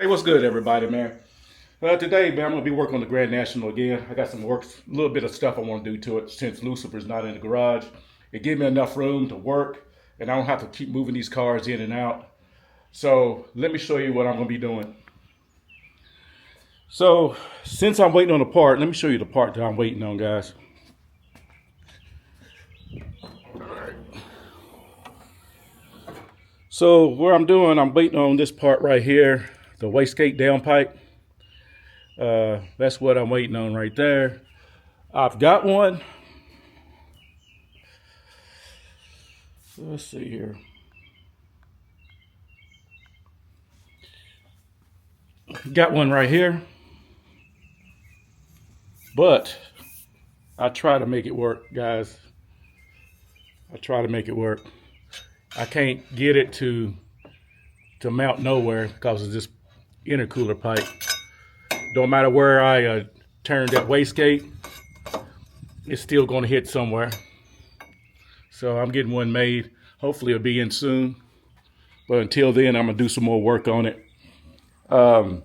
Hey, what's good, everybody, man? Today, man, I'm gonna be working on the Grand National again. I got some work, a little bit of stuff I want to do to it since Lucifer's not in the garage. It gave me enough room to work, and I don't have to keep moving these cars in and out. So let me show you what I'm gonna be doing. So since I'm waiting on the part, let me show you the part that I'm waiting on, guys. So what I'm doing, I'm waiting on this part right here, the wastegate downpipe. That's what I'm waiting on right there. I've got one. Let's see here. Got one right here. But I try to make it work, guys. I try to make it work. I can't get it to mount nowhere because of this intercooler pipe. Don't matter where I turn that wastegate, it's still going to hit somewhere. So I'm getting one made. Hopefully it'll be in soon. But until then, I'm going to do some more work on it. Well,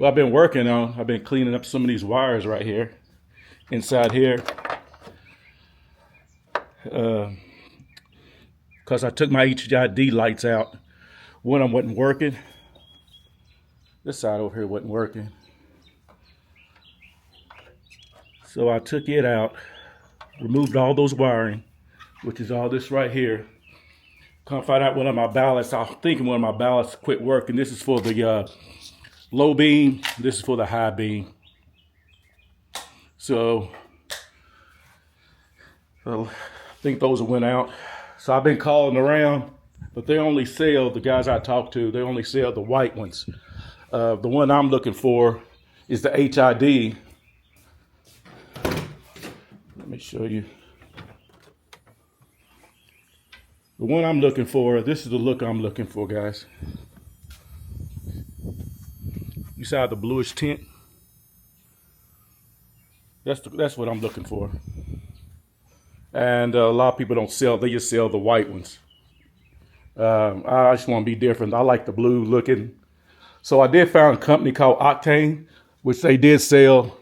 I've been cleaning up some of these wires right here, inside here. Because I took my HID lights out. One of them wasn't working. This side over here wasn't working. So I took it out, removed all those wiring, which is all this right here. Come find out one of my ballasts, I was thinking one of my ballasts quit working. This is for the low beam. This is for the high beam. So I think those went out. So I've been calling around, but they only sell, the guys I talked to, they only sell the white ones. The one I'm looking for is the HID. Let me show you. The one I'm looking for, this is the look I'm looking for, guys. You saw the bluish tint? That's what I'm looking for. And a lot of people don't sell, they just sell the white ones. I just want to be different. I like the blue looking. So I did find a company called Octane, which they did sell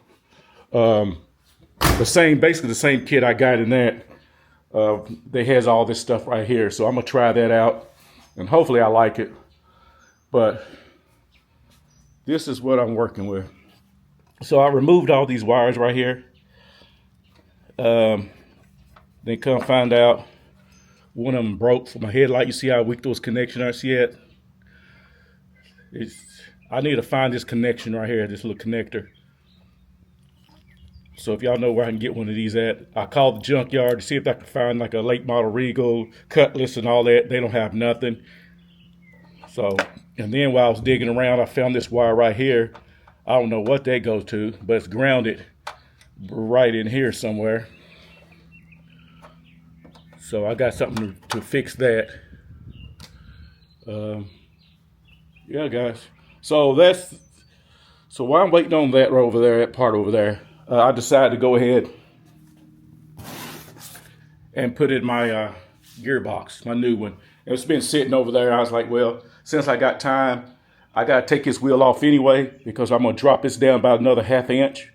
basically the same kit I got in that. They has all this stuff right here. So I'm going to try that out and hopefully I like it. But this is what I'm working with. So I removed all these wires right here. Then come find out one of them broke for my headlight. You see how weak those connections are? See it? I need to find this connection right here, this little connector. So if y'all know where I can get one of these at, I called the junkyard to see if I can find like a late model Regal, Cutlass and all that. They don't have nothing. So, and then while I was digging around, I found this wire right here. I don't know what that goes to, but it's grounded right in here somewhere. So I got something to fix that. Yeah, guys. So while I'm waiting on that over there, that part over there, I decided to go ahead and put in my gearbox, my new one. It's been sitting over there. I was like, well, since I got time, I got to take this wheel off anyway because I'm going to drop this down about another 1/2 inch.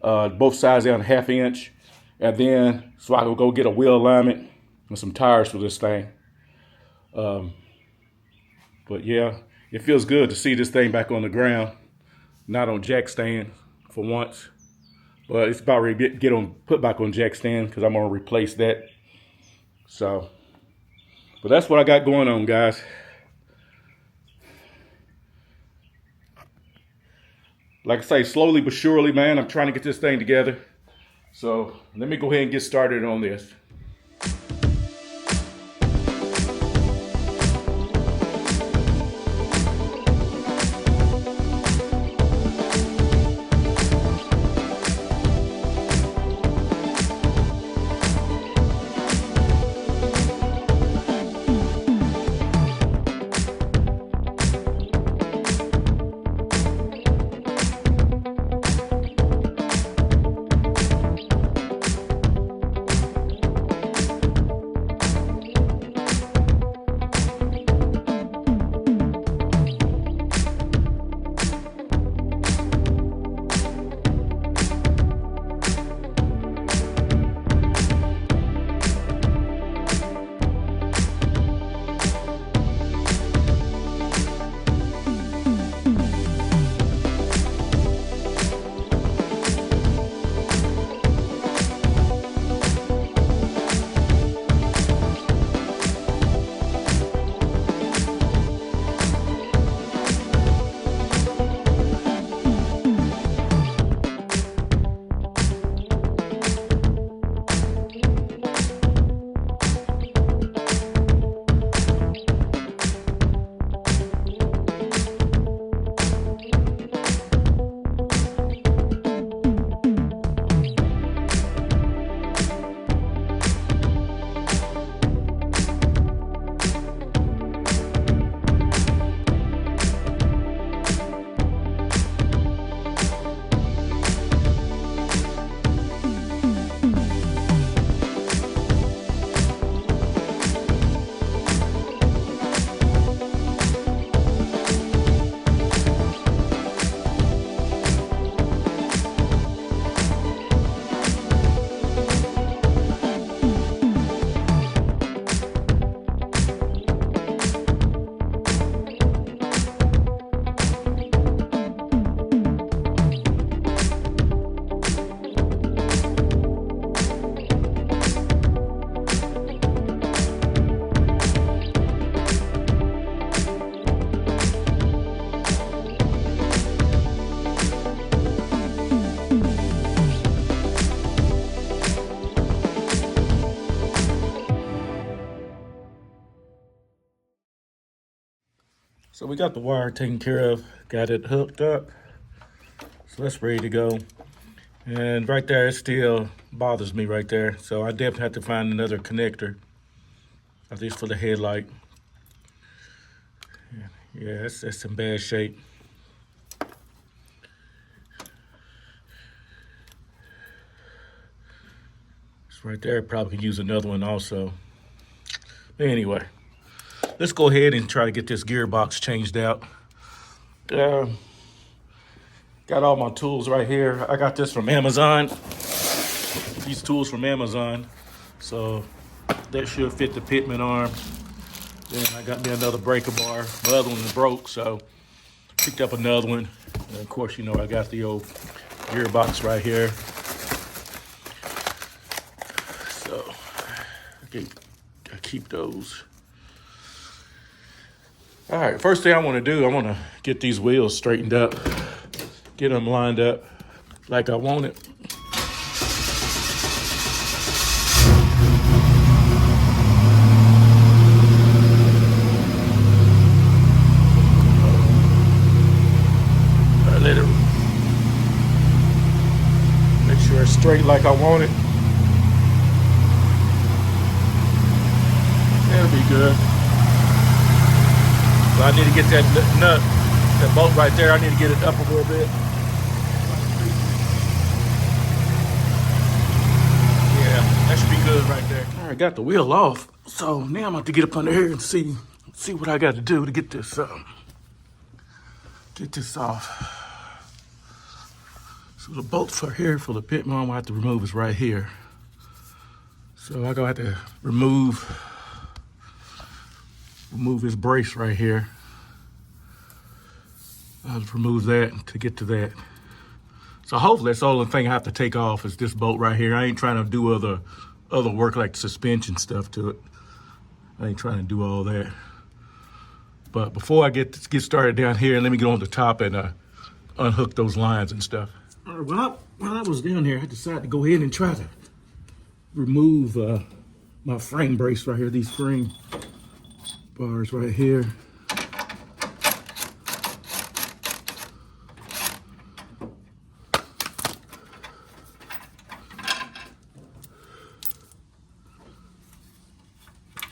Both sides down 1/2 inch. And then, so I can go get a wheel alignment and some tires for this thing. But yeah, it feels good to see this thing back on the ground, not on jack stand for once. But it's about ready to put back on jack stand because I'm gonna replace that. So, but that's what I got going on, guys. Like I say, slowly but surely, man, I'm trying to get this thing together. So let me go ahead and get started on this. we got the wire taken care of, got it hooked up, so that's ready to go. And right there, it still bothers me right there, so I definitely have to find another connector, at least for the headlight. Yeah, that's in bad shape. It's right there, probably could use another one also. But anyway, let's go ahead and try to get this gearbox changed out. Got all my tools right here. I got this from Amazon. These tools from Amazon. So that should fit the pitman arm. Then I got me another breaker bar. My other one broke, so picked up another one. And of course, you know, I got the old gearbox right here. So I keep those. All right, first thing I want to do, I want to get these wheels straightened up, get them lined up like I want it. I let it make sure it's straight like I want it. That'll be good. So I need to get that nut, that bolt right there, I need to get it up a little bit. Yeah, that should be good right there. All right, got the wheel off. So now I'm about to get up under here and see what I got to do to get this off. So the bolt for here for the pitman I'm gonna have to remove is right here. So I'm gonna have to remove this brace right here. I'll remove that to get to that. So hopefully that's the only thing I have to take off is this bolt right here. I ain't trying to do other work like suspension stuff to it. I ain't trying to do all that. But before I get started down here, let me get on the top and unhook those lines and stuff. All right, while I was down here, I decided to go ahead and try to remove my frame brace right here, these frame bars right here.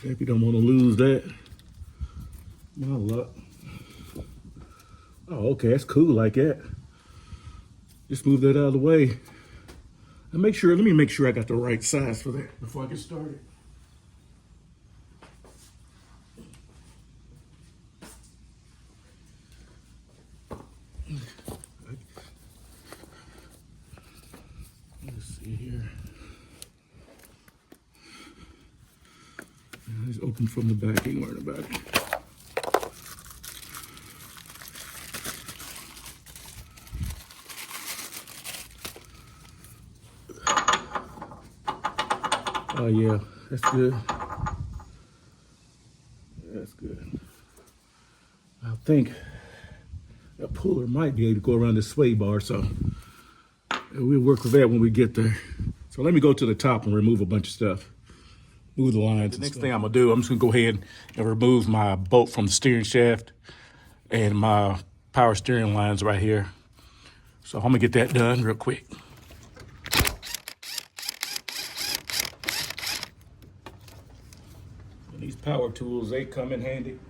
If you don't want to lose that, my luck. Oh, okay, that's cool like that. Just move that out of the way. And let me make sure I got the right size for that before I get started. Let's see here. It's open from the back, ain't worried about it. Oh yeah, that's good. That's good. I think that puller might be able to go around this sway bar, so we'll work with that when we get there. So let me go to the top and remove a bunch of stuff. Move the lines. The next thing I'm gonna do, I'm just gonna go ahead and remove my bolt from the steering shaft and my power steering lines right here. So I'm gonna get that done real quick. And these power tools, they come in handy.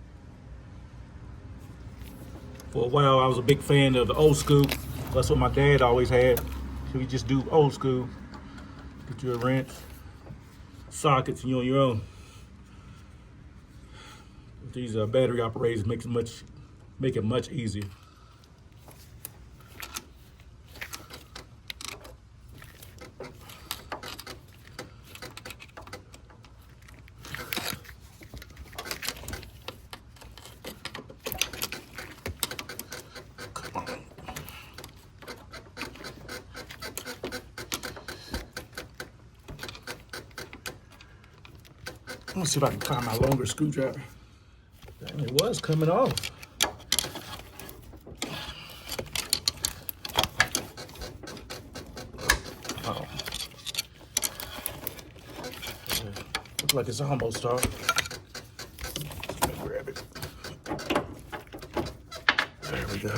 For a while, I was a big fan of the old school. That's what my dad always had. So we just do old school. Get you a wrench, sockets, and you on your own. These battery operators make it much easier. Come on. I'm gonna see if I can find my longer screwdriver. Dang, it was coming off. Oh. Looks like it's almost off. Let me grab it. we go.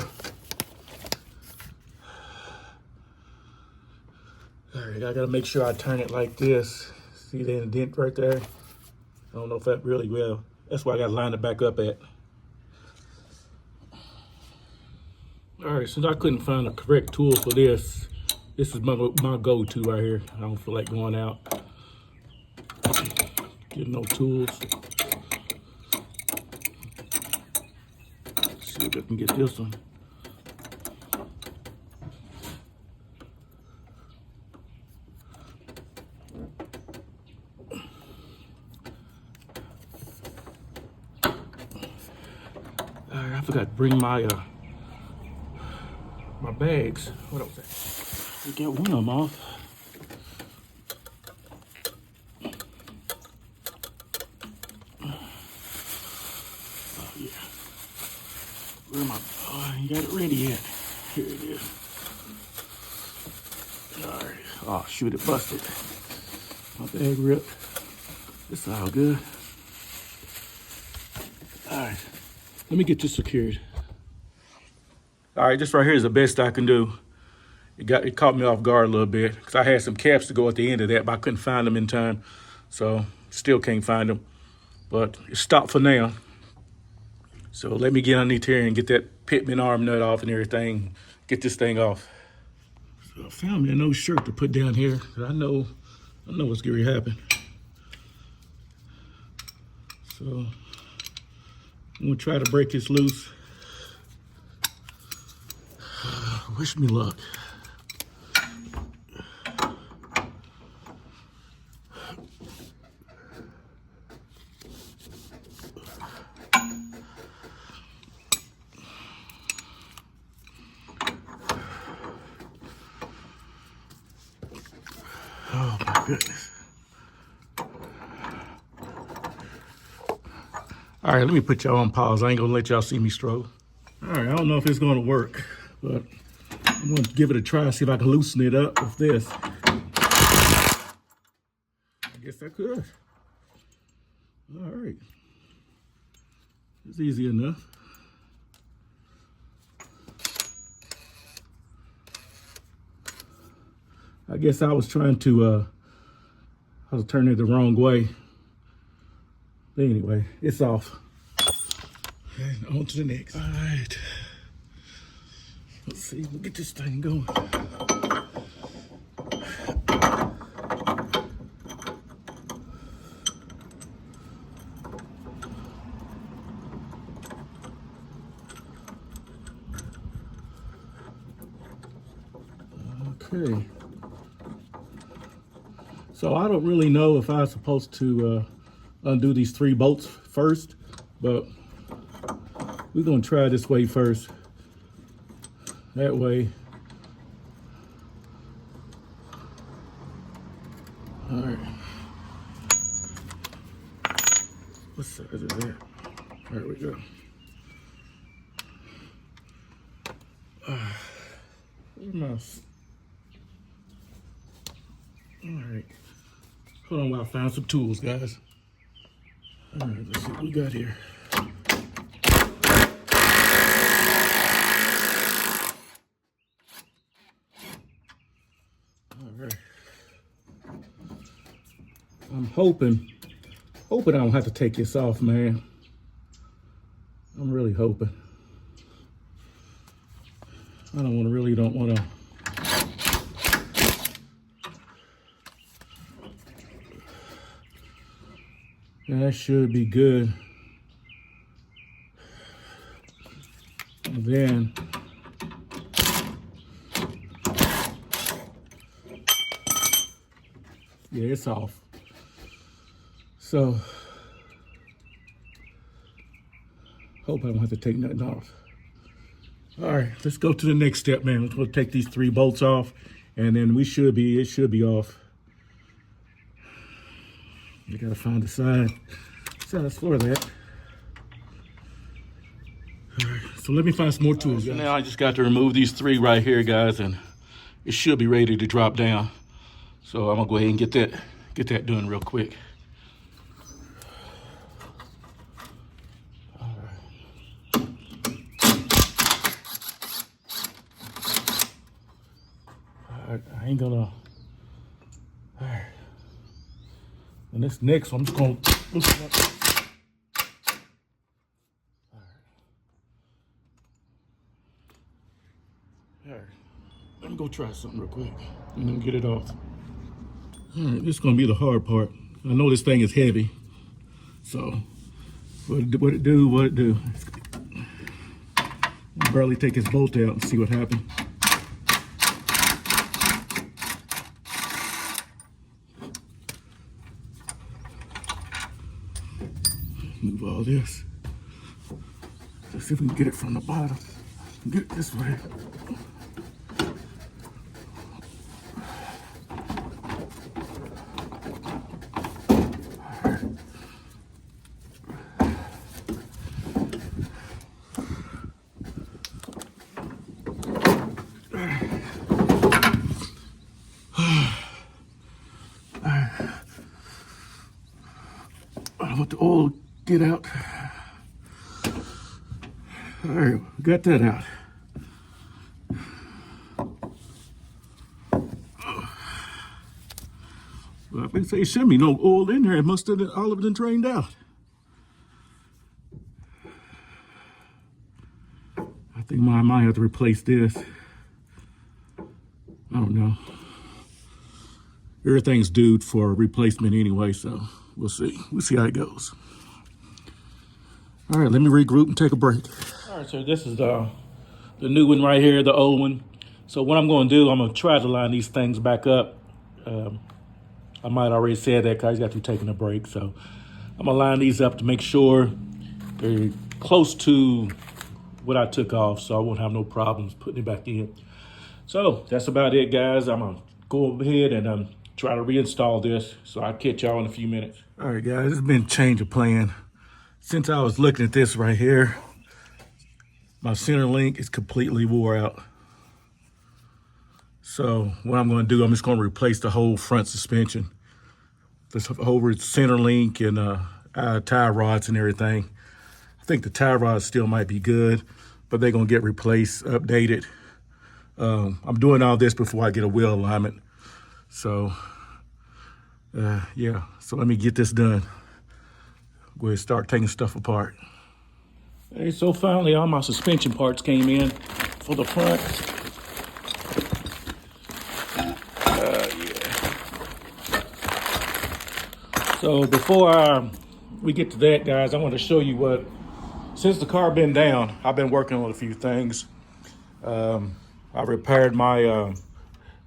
All right, I gotta make sure I turn it like this. See the indent right there? I don't know if that really well. That's why I gotta line it back up at. All right, since I couldn't find a correct tool for this, this is my go-to right here. I don't feel like going out, getting no tools. See if I can get this one. All right, I forgot to bring my my bags. What else? We get one of them off. Oh yeah. Where am I? Oh, I ain't got it ready yet. Here it is. All right. Oh shoot, it busted. My bag ripped. It's all good. All right. Let me get this secured. All right, this right here is the best I can do. It caught me off guard a little bit because I had some caps to go at the end of that, but I couldn't find them in time. So still can't find them, but it's stopped for now. So let me get underneath here and get that Pitman arm nut off and everything, get this thing off. So I found me a no shirt to put down here. I know what's going to happen. So I'm gonna try to break this loose. Wish me luck. Oh my goodness. All right, let me put y'all on pause. I ain't gonna let y'all see me struggle. All right, I don't know if it's gonna work, but I'm gonna give it a try, see if I can loosen it up with this. I guess I could. All right. It's easy enough. I guess I was trying to, I was turning it the wrong way. But anyway, it's off. And on to the next. All right. Let's see, we'll get this thing going. Okay. So I don't really know if I'm supposed to undo these 3 bolts first, but we're gonna try this way first. That way. All right. What size is that? There we go. Where's my... All right. Hold on while I find some tools, guys. All right, let's see what we got here. All right. I'm hoping I don't have to take this off, man. I'm really hoping. I don't want to. Yeah, that should be good. And then yeah, it's off. So hope I don't have to take nothing off. All right, let's go to the next step, man. We'll take these 3 bolts off, and then it should be off. You gotta find the size for that. All right, so let me find some more tools. So now I just got to remove these 3 right here, guys, and it should be ready to drop down. So I'm gonna go ahead and get that done real quick. All right. I ain't gonna. All right. And this next one, I'm just gonna loosen up. All right. Let me go try something real quick and then get it off. All right, this is gonna be the hard part. I know this thing is heavy, so what it do? I'll barely take this bolt out and see what happens. Move all this. Let's see if we can get it from the bottom. Get it this way. I want the oil get out. All right, got that out. Well, I think there shouldn't be no oil in there. It must have all of it drained out. I think I might have to replace this. I don't know. Everything's due for replacement anyway, so we'll see. We'll see how it goes. All right, let me regroup and take a break. All right, so this is the new one right here, the old one. So what I'm going to do, I'm going to try to line these things back up. I might already said that because I got to taking a break. So I'm going to line these up to make sure they're close to what I took off, so I won't have no problems putting it back in. So that's about it, guys. I'm going to go ahead and try to reinstall this. So I'll catch y'all in a few minutes. All right, guys, it's been a change of plan. Since I was looking at this right here, my center link is completely wore out. So what I'm going to do, I'm just going to replace the whole front suspension, this whole center link and tie rods and everything. I think the tie rods still might be good, but they're going to get replaced, updated. I'm doing all this before I get a wheel alignment. So yeah, so let me get this done. Go ahead and start taking stuff apart. Hey, so finally all my suspension parts came in for the front. So before we get to that, guys, I want to show you what, since the car been down, I've been working on a few things. I repaired my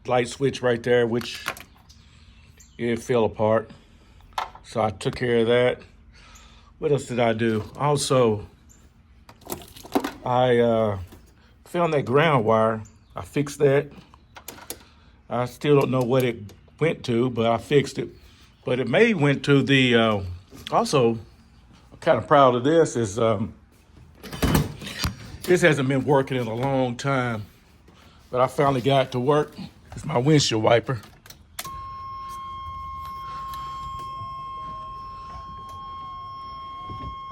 light switch right there, which it fell apart. So I took care of that. What else did I do? Also, I found that ground wire. I fixed that. I still don't know what it went to, but I fixed it. But it may went to the, also, I'm kind of proud of this, is this hasn't been working in a long time, but I finally got it to work. It's my windshield wiper.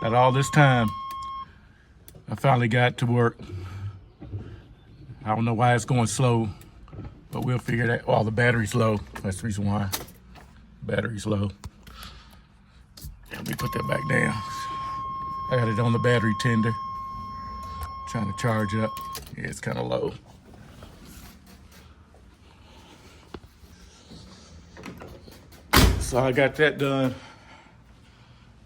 And all this time, I finally got it to work. I don't know why it's going slow, but we'll figure that. Well, the battery's low. That's the reason why. Battery's low. Let me put that back down. I got it on the battery tender. Trying to charge up. Yeah, it's kind of low. So I got that done.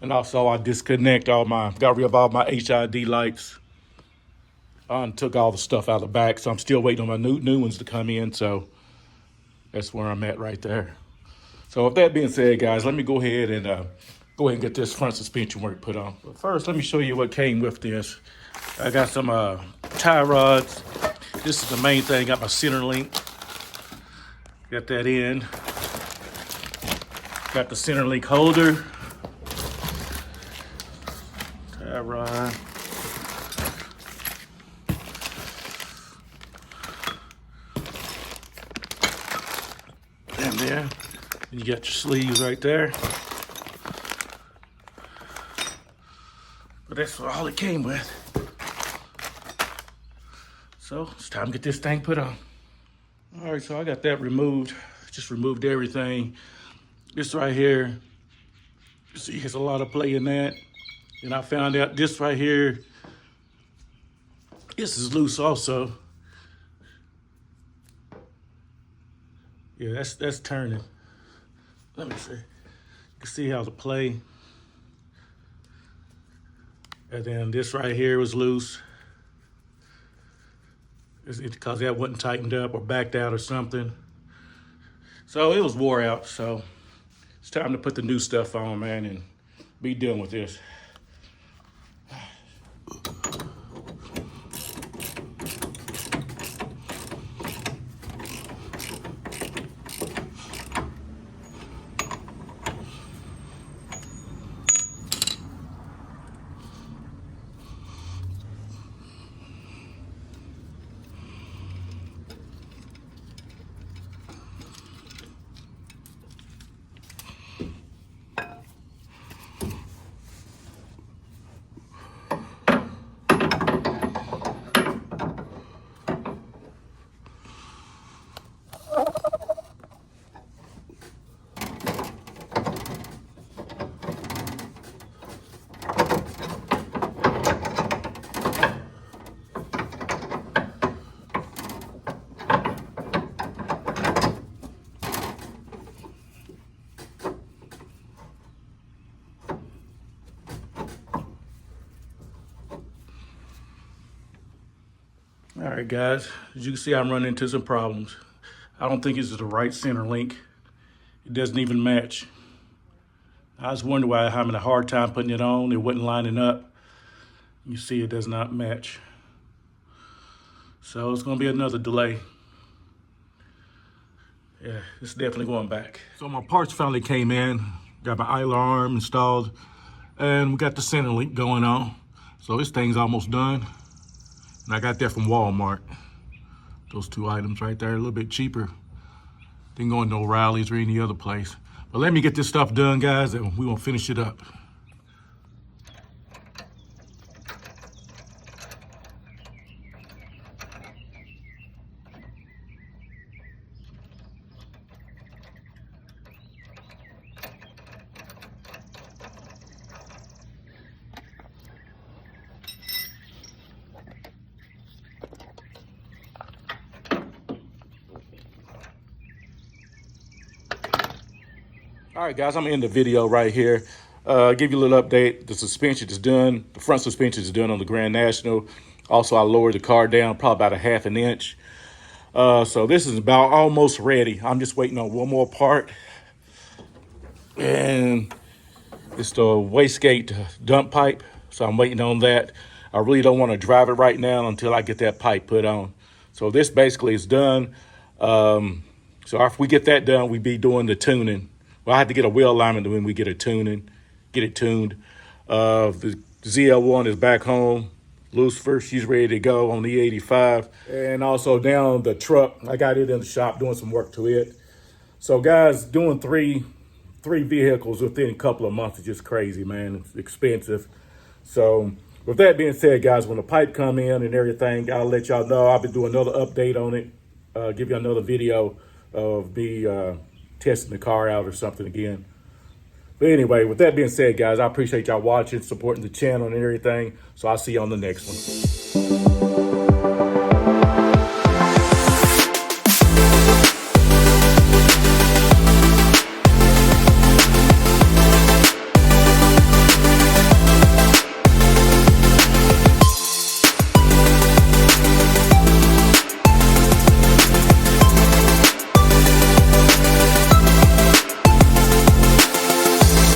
And also I disconnect got rid of all my HID lights. I took all the stuff out of the back, so I'm still waiting on my new ones to come in. So that's where I'm at right there. So with that being said, guys, let me go ahead and get this front suspension work put on. But first, let me show you what came with this. I got some tie rods. This is the main thing. Got my center link. Got that in. Got the center link holder. Tie rod. And there. And you got your sleeves right there. But that's all it came with. So it's time to get this thing put on. All right, so I got that removed. Just removed everything. This right here, you see, there's a lot of play in that. And I found out this right here, this is loose also. Yeah, that's turning. Let me see. You can see how the play. And then this right here was loose. It's because that wasn't tightened up or backed out or something. So it was wore out. So it's time to put the new stuff on, man, and be done with this. All right, guys, as you can see, I'm running into some problems. I don't think it's the right center link. It doesn't even match. I was wondering why I'm having a hard time putting it on. It wasn't lining up. You see it does not match. So it's gonna be another delay. Yeah, it's definitely going back. So my parts finally came in. Got my idler arm installed, and we got the center link going on. So this thing's almost done. And I got that from Walmart. Those two items right there, a little bit cheaper than going to O'Reilly's or any other place. But let me get this stuff done, guys, and we're gonna finish it up. All right, guys, I'm gonna end the video right here. Give you a little update. The suspension is done. The front suspension is done on the Grand National. Also, I lowered the car down probably about a half an inch. So this is about almost ready. I'm just waiting on one more part. And it's the wastegate dump pipe. So I'm waiting on that. I really don't want to drive it right now until I get that pipe put on. So this basically is done. So after we get that done, we be doing the tuning. Well, I have to get a wheel alignment when we get it tuned. The ZL1 is back home. Lucifer, she's ready to go on the 85. And also down the truck, I got it in the shop doing some work to it. So guys, doing three vehicles within a couple of months is just crazy, man. It's expensive. So with that being said, guys, when the pipe come in and everything, I'll let y'all know. I'll be doing another update on it. Give you another video of me testing the car out or something again. But anyway, with that being said, guys, I appreciate y'all watching, supporting the channel and everything. So I'll see you on the next one.